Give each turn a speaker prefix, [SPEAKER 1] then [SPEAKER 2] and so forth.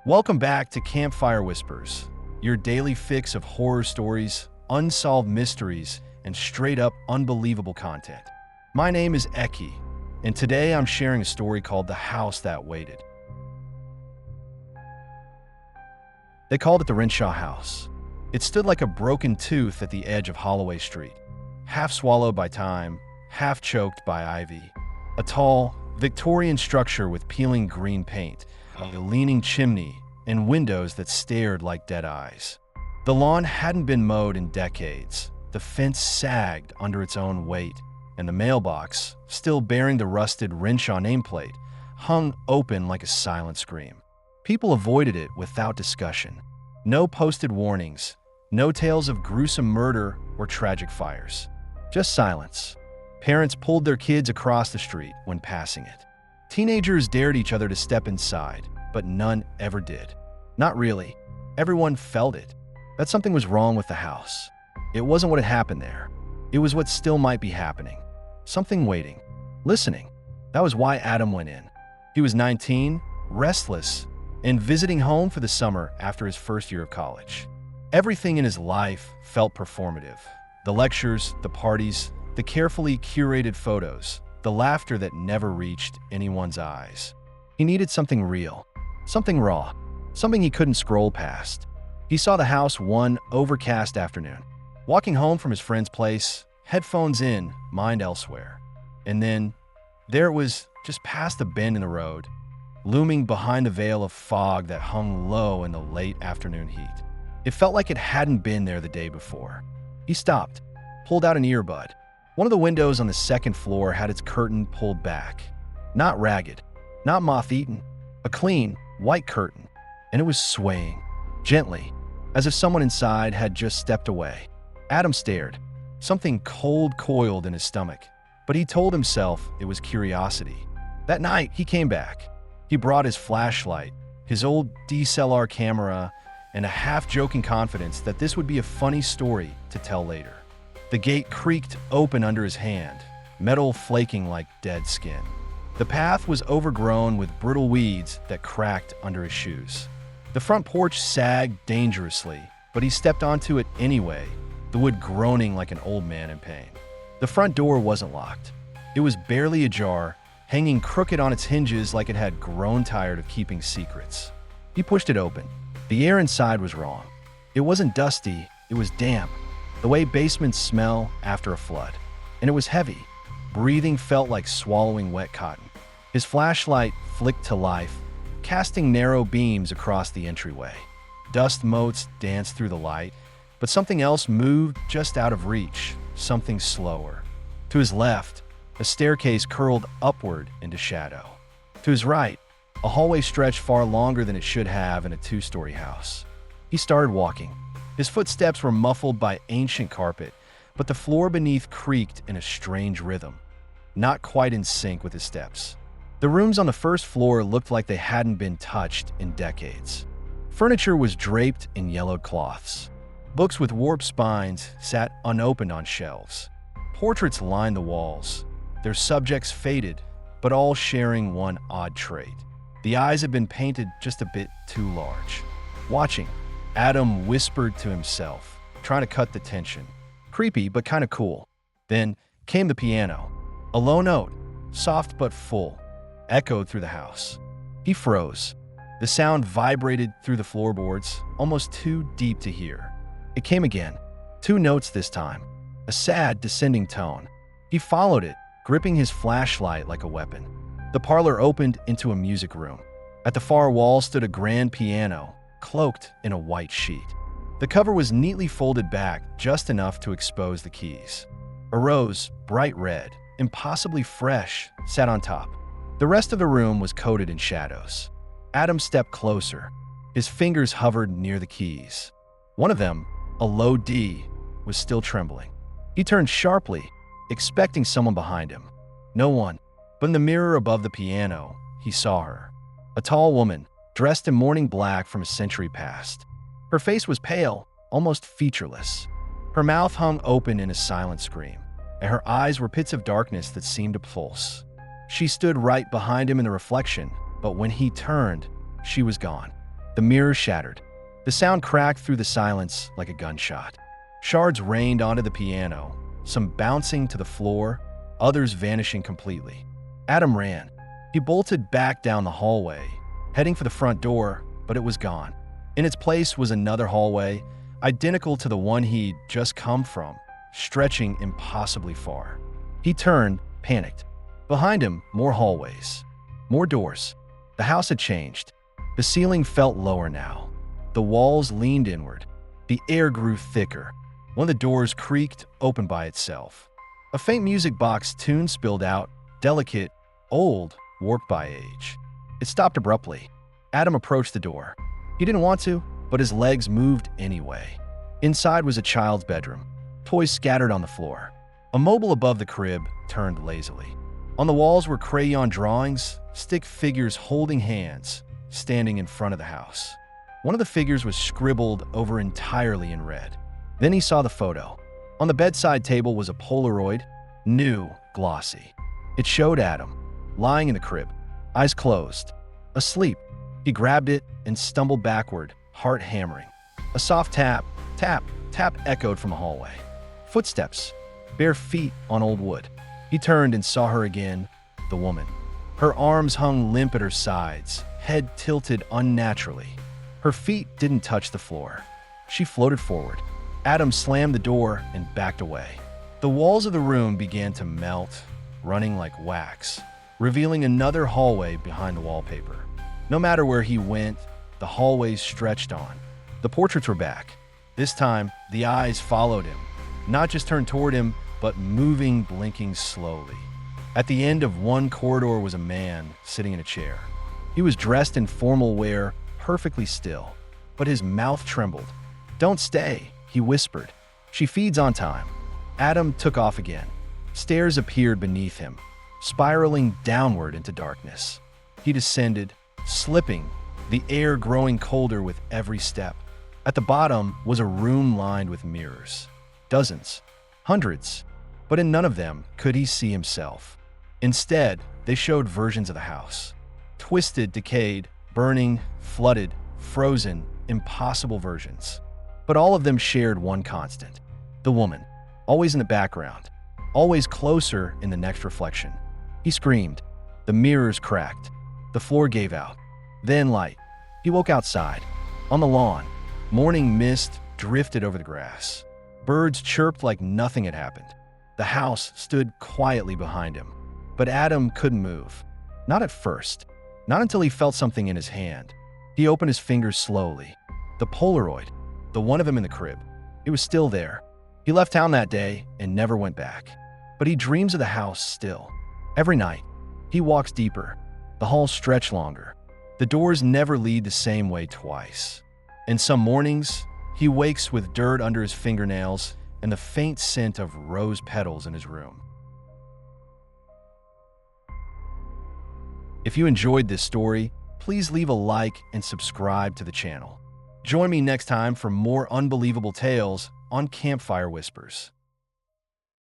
[SPEAKER 1] Welcome back to Campfire Whispers, your daily fix of horror stories, unsolved mysteries, and straight-up unbelievable content. My name is Eki, and today I'm sharing a story called The House That Waited. They called it the Renshaw House. It stood like a broken tooth at the edge of Holloway Street, half swallowed by time, half choked by ivy. A tall, Victorian structure with peeling green paint, a leaning chimney, and windows that stared like dead eyes. The lawn hadn't been mowed in decades. The fence sagged under its own weight, and the mailbox, still bearing the rusted Renshaw nameplate, hung open like a silent scream. People avoided it without discussion. No posted warnings, no tales of gruesome murder or tragic fires. Just silence. Parents pulled their kids across the street when passing it. Teenagers dared each other to step inside, but none ever did. Not really. Everyone felt it. That something was wrong with the house. It wasn't what had happened there. It was what still might be happening. Something waiting. Listening. That was why Adam went in. He was 19, restless, and visiting home for the summer after his first year of college. Everything in his life felt performative. The lectures, the parties, the carefully curated photos, the laughter that never reached anyone's eyes. He needed something real, something raw, something he couldn't scroll past. He saw the house one overcast afternoon, walking home from his friend's place, headphones in, mind elsewhere. And then, there it was, just past the bend in the road, looming behind the veil of fog that hung low in the late afternoon heat. It felt like it hadn't been there the day before. He stopped, pulled out an earbud. One of the windows on the second floor had its curtain pulled back. Not ragged, not moth-eaten, a clean, white curtain, and it was swaying, gently, as if someone inside had just stepped away. Adam stared. Something cold coiled in his stomach, but he told himself it was curiosity. That night, he came back. He brought his flashlight, his old DSLR camera, and a half-joking confidence that this would be a funny story to tell later. The gate creaked open under his hand, metal flaking like dead skin. The path was overgrown with brittle weeds that cracked under his shoes. The front porch sagged dangerously, but he stepped onto it anyway, the wood groaning like an old man in pain. The front door wasn't locked. It was barely ajar, hanging crooked on its hinges like it had grown tired of keeping secrets. He pushed it open. The air inside was wrong. It wasn't dusty, it was damp, the way basements smell after a flood. And it was heavy. Breathing felt like swallowing wet cotton. His flashlight flicked to life, casting narrow beams across the entryway. Dust motes danced through the light, but something else moved just out of reach, something slower. To his left, a staircase curled upward into shadow. To his right, a hallway stretched far longer than it should have in a two-story house. He started walking. His footsteps were muffled by ancient carpet, but the floor beneath creaked in a strange rhythm, not quite in sync with his steps. The rooms on the first floor looked like they hadn't been touched in decades. Furniture was draped in yellowed cloths. Books with warped spines sat unopened on shelves. Portraits lined the walls, their subjects faded, but all sharing one odd trait. The eyes had been painted just a bit too large. Watching, Adam whispered to himself, trying to cut the tension. Creepy, but kind of cool. Then came the piano. A low note, soft but full, echoed through the house. He froze. The sound vibrated through the floorboards, almost too deep to hear. It came again. 2 notes this time. A sad, descending tone. He followed it, gripping his flashlight like a weapon. The parlor opened into a music room. At the far wall stood a grand piano, cloaked in a white sheet. The cover was neatly folded back just enough to expose the keys. A rose, bright red, impossibly fresh, sat on top. The rest of the room was coated in shadows. Adam stepped closer. His fingers hovered near the keys. One of them, a low D, was still trembling. He turned sharply, expecting someone behind him. No one, but in the mirror above the piano, he saw her. A tall woman, dressed in morning black from a century past. Her face was pale, almost featureless. Her mouth hung open in a silent scream, and her eyes were pits of darkness that seemed to pulse. She stood right behind him in the reflection, but when he turned, she was gone. The mirror shattered. The sound cracked through the silence like a gunshot. Shards rained onto the piano, some bouncing to the floor, others vanishing completely. Adam ran. He bolted back down the hallway, heading for the front door, but it was gone. In its place was another hallway, identical to the one he'd just come from, stretching impossibly far. He turned, panicked. Behind him, more hallways. More doors. The house had changed. The ceiling felt lower now. The walls leaned inward. The air grew thicker. One of the doors creaked open by itself. A faint music box tune spilled out, delicate, old, warped by age. It stopped abruptly. Adam approached the door. He didn't want to, but his legs moved anyway. Inside was a child's bedroom. Toys scattered on the floor. A mobile above the crib turned lazily. On the walls were crayon drawings, stick figures holding hands, standing in front of the house. One of the figures was scribbled over entirely in red. Then he saw the photo. On the bedside table was a Polaroid, new, glossy. It showed Adam, lying in the crib, eyes closed, asleep. He grabbed it and stumbled backward, heart hammering. A soft tap, tap, tap echoed from the hallway. Footsteps, bare feet on old wood. He turned and saw her again, the woman. Her arms hung limp at her sides, head tilted unnaturally. Her feet didn't touch the floor. She floated forward. Adam slammed the door and backed away. The walls of the room began to melt, running like wax, revealing another hallway behind the wallpaper. No matter where he went, the hallways stretched on. The portraits were back. This time, the eyes followed him, not just turned toward him, but moving, blinking slowly. At the end of one corridor was a man sitting in a chair. He was dressed in formal wear, perfectly still, but his mouth trembled. "Don't stay," he whispered. "She feeds on time." Adam took off again. Stairs appeared beneath him, spiraling downward into darkness. He descended, slipping, the air growing colder with every step. At the bottom was a room lined with mirrors. Dozens, hundreds, but in none of them could he see himself. Instead, they showed versions of the house. Twisted, decayed, burning, flooded, frozen, impossible versions. But all of them shared one constant. The woman, always in the background, always closer in the next reflection. He screamed. The mirrors cracked. The floor gave out. Then light. He woke outside. On the lawn, morning mist drifted over the grass. Birds chirped like nothing had happened. The house stood quietly behind him. But Adam couldn't move. Not at first. Not until he felt something in his hand. He opened his fingers slowly. The Polaroid. The one of him in the crib. It was still there. He left town that day and never went back. But he dreams of the house still. Every night, he walks deeper. The halls stretch longer. The doors never lead the same way twice. And some mornings, he wakes with dirt under his fingernails and the faint scent of rose petals in his room. If you enjoyed this story, please leave a like and subscribe to the channel. Join me next time for more unbelievable tales on Campfire Whispers.